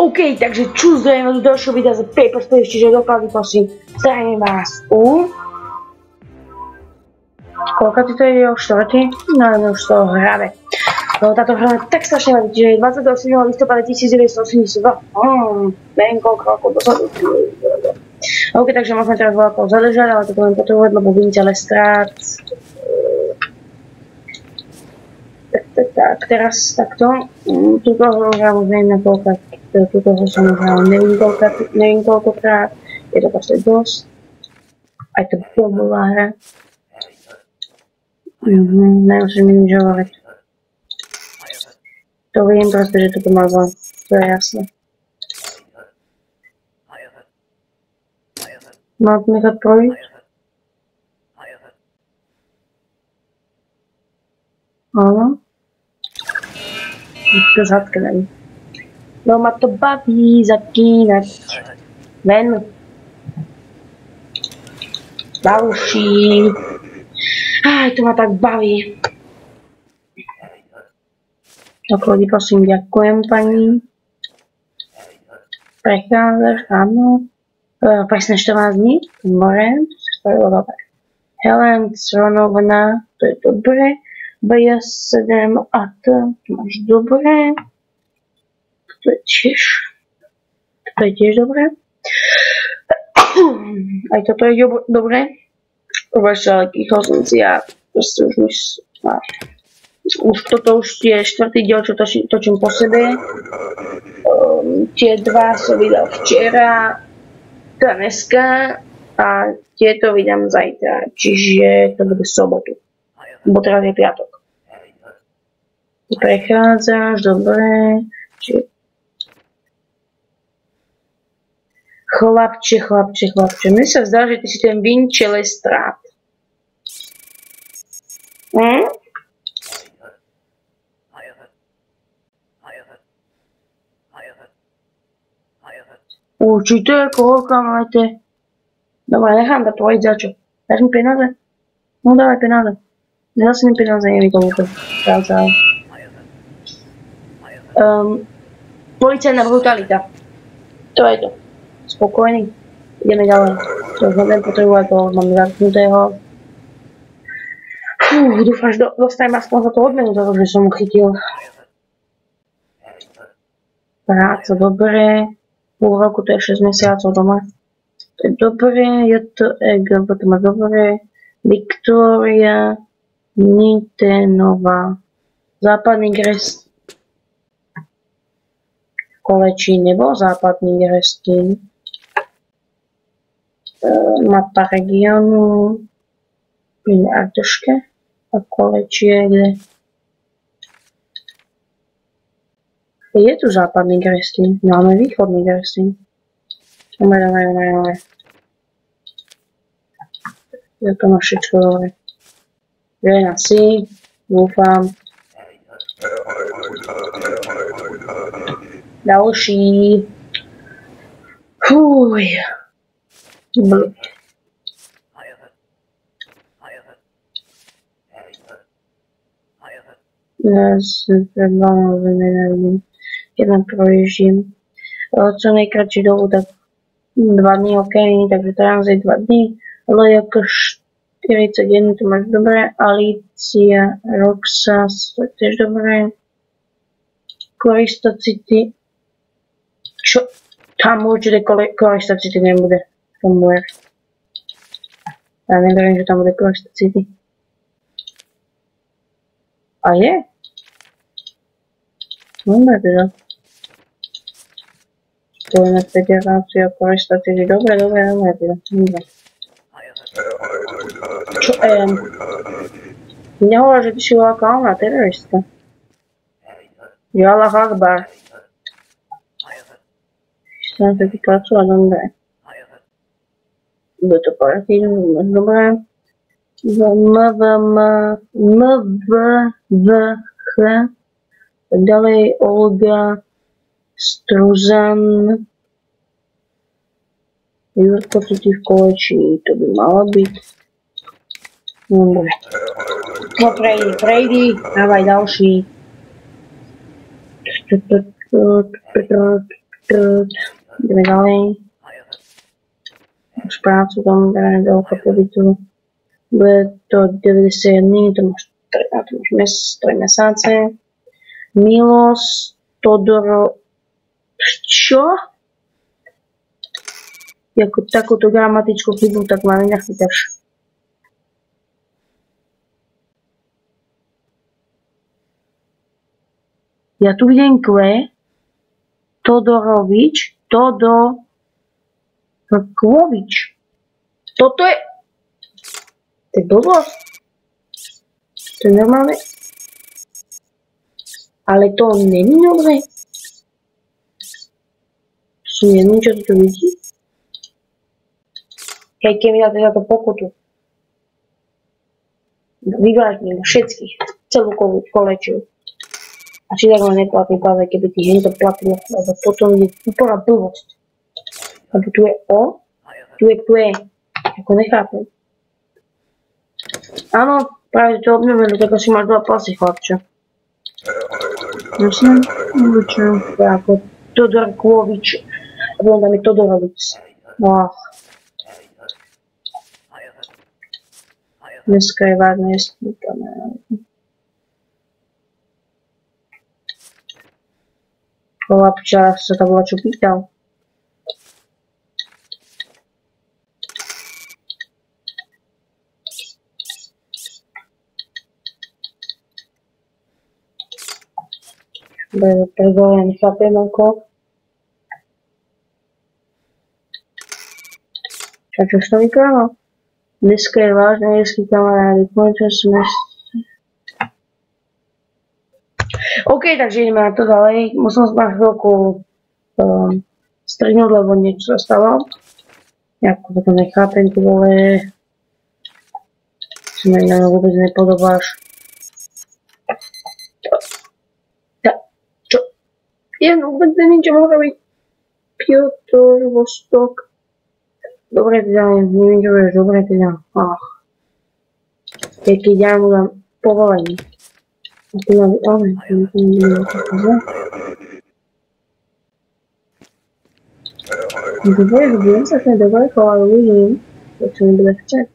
OK, takže zdravím do ďalšieho videa za Paper Space, čiže doklady prosím, zdravím vás koľko to ide o štvrtý? No, už z toho hráme. No, táto hra je tak strašne vadí, čiže 27. listopada 1982. Neviem koľko rokov dozadu. OK, takže môžeme teraz voľakov zadržať, ale to budem potrebovať, lebo vidíte Lestrát. Tak, teraz takto. Túto hru hrám už neviem na koľka. Túto hru som hral neviem koľkokrát. Je to proste dosť. Aj to bola hra. Nemusím mi nič hovoriť. To viem proste, že toto má zle. To je jasné. Mám to nechať projít? Áno. To zatknem. No ma to baví zakínať. Ven. Další. Aj, to ma tak baví. Tak ľudí, prosím, ďakujem pani. Prechádzaš, áno. Presne 14 dní. More, to sa spravilo dobre. Helen Sronovna, to je dobre. BS7 a to máš dobre. To je tiež dobre. Aj toto je dobre. Prebačte, ale kýchol som si a proste už toto už je štvrtý diel, čo točím po sebe. Tie dva som vydal včera, teda dneska a tieto vydám zajtra, čiže to bude sobotu. Bo teraz je piatok. Prechádzaš, dobre. Chlapče. Mne sa zdá, že ty si ten Vinče Lestrát. Určite, koľko máte? Dobre, nechám to projít za čo. Dáš mi peniaze? No dávaj peniaze. Zase mi peniaze nevidím to. Čau. Policajná brutalita. To je to. Spokojný. Ideme ďalej. To už nebudem potrebovať, to mám zatknutého. Dúfam, že dostanem aspoň za to odmenu, za to, že som ho chytil. Práca, dobre. Pôl roku, to je 6 mesiacov doma. To je dobre. JTEG, to má dobre. Viktória. Nitenová. Západný Grestín. Kolečí nebol západný Grestín. Mapa regionu. Plyn Artoške. A Kolečie kde? Je tu západný Grestín. Máme východný Grestín. Dobre. Ja to má všetko dobre. Žena si, dúfam. Další. Fúj. Ja si nenávidím. Jeden projíždím. Čo najkratší dobu, tak 2 dní, ok, takže tranzit 2 dní. LJK 41, to máš dobré. Alicia, Roxas, to je tiež dobré. Koristocity. Čo? Tam určite Koristocity nebude. Somewhere. Ja neverím, že tam bude Koristocity. A je? Dobre teda. Spojíme federáciu a Koristocity. Dobre teda. Čo nehovoril, že ty si bola kalná teroristka. Allah Akbar. Chcem sa vypracovať dobre. Bude to poradí, dobre. MVH. Ďalej Olga Struzan. Jurko, tu ti v Kolečí, to by malo byť. Dobre. No prejdi, dávaj ďalší. Ideme ďalej. Už prácu tam veľká pobytu. Bude to 91 dní, to máš 3 mesáce. Milos, Todoro... Čo? Jako takúto gramatickú chybu, tak ma nenachytáš. Ja tu vidím Kve, Todorovič, Todorovič. Toto je... To je blbosť. To je normálne. Ale to není dobré. Som jedný, čo to vidí. Keď mi dáte za to pokutu. Vyvážne všetkých. Celú kolečiu. A či tak ma neplatí práve, keby ti hento platilo, lebo potom je úplná blbosť. Lebo tu je O, tu je, ako nechápem. Áno, práve to obnovili, tak asi máš 2 pasy, chlapče. Jasne? Čo? Ako Todorkovič. A potom tam je Todorovic. Ach. Dneska je vážne spýtané. Chlapča sa tam bola čo pýtal. Pregovoria, nechápem ako. Čo to vykralo? Dneska je vážne, jeský kamarády, konečne sme... OK, takže ideme na to ďalej. Musím sa na chvíľku strihnúť, lebo niečo sa stalo. Ja to nechápem, ty vole. Si na mňa vôbec nepodobáš. Čo? Ja vôbec neviem, čo mohol robiť. Piotr, Vostok. Dobre teda, neviem, čo budeš, dobre teda. Ach. Keď ja mu dám povolenie. A ty mám ale, to nie je také. Dobre, budem sa sem dobre, ale uvidím, čo mi bude chcieť.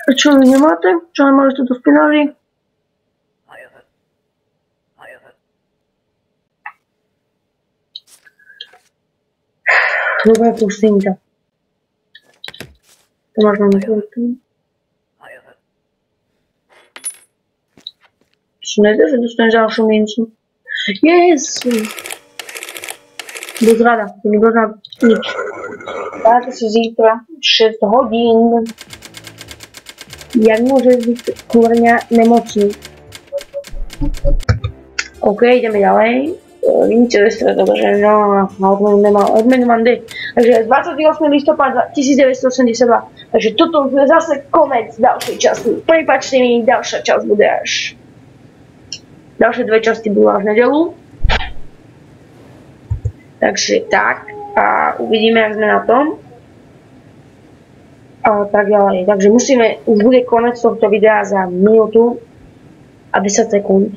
A čo vy nemáte? Čo nemáte toto v penáži? Dobre, pustím ťa. To máš na chvíľku. Čo nedá, že dostaneš ďalšiu mincu? Yes! Buď rada, ty mi dozná nič. Dáte si zítra 6 hodín. Jak môže byť kurňa nemocný? OK, ideme ďalej. Vidíte, že no, odmenu mám D. Takže 28. listopad 1982. Takže toto už je zase konec ďalšej časti. Prepáčte mi, ďalšia časť bude až... Ďalšie 2 časti budú až nedeľu. Takže tak. A uvidíme, jak sme na tom. A tak ďalej. Takže musíme, už bude konec tohto videa za minútu a 10 sekúnd.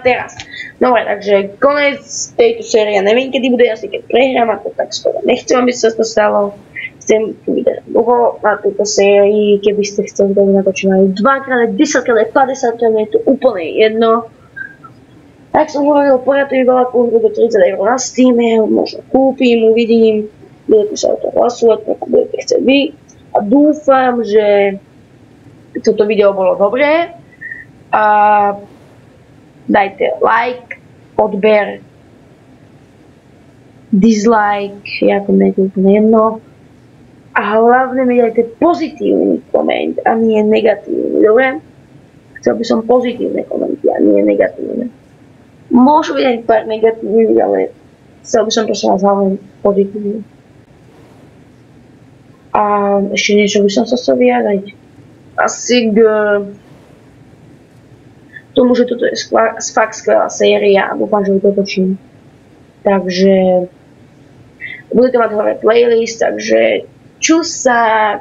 Teraz. Dobre, takže konec tejto série. Neviem, kedy bude, asi keď prehrám a to tak skoro. Nechcem, aby sa to stalo. Chcem tu vidieť dlho na tejto sérii. Keby ste chceli, tak natočím aj 2x, 10x, 50x, je to úplne jedno. Tak som hovoril, poriadne veľa kúhru do 30 € na Steame, možno kúpim, uvidím. Budete sa o to hlasovať, ako budete chcieť vy. A dúfam, že toto video bolo dobré. A dajte like, odber, dislike, ako mi je to úplne jedno. A hlavne mi dajte pozitívny koment a nie negatívny, dobre? Chcel by som pozitívne komenty a nie negatívne. Môžu byť aj pár negatívnych, ale chcel by som prosím vás hlavne pozitívne. A ešte niečo by som sa chcel vyjadriť. Asi k tomu, že toto je fakt skvelá séria a dúfam, že ju dotočím. Takže budete mať hore playlist, takže čus sa!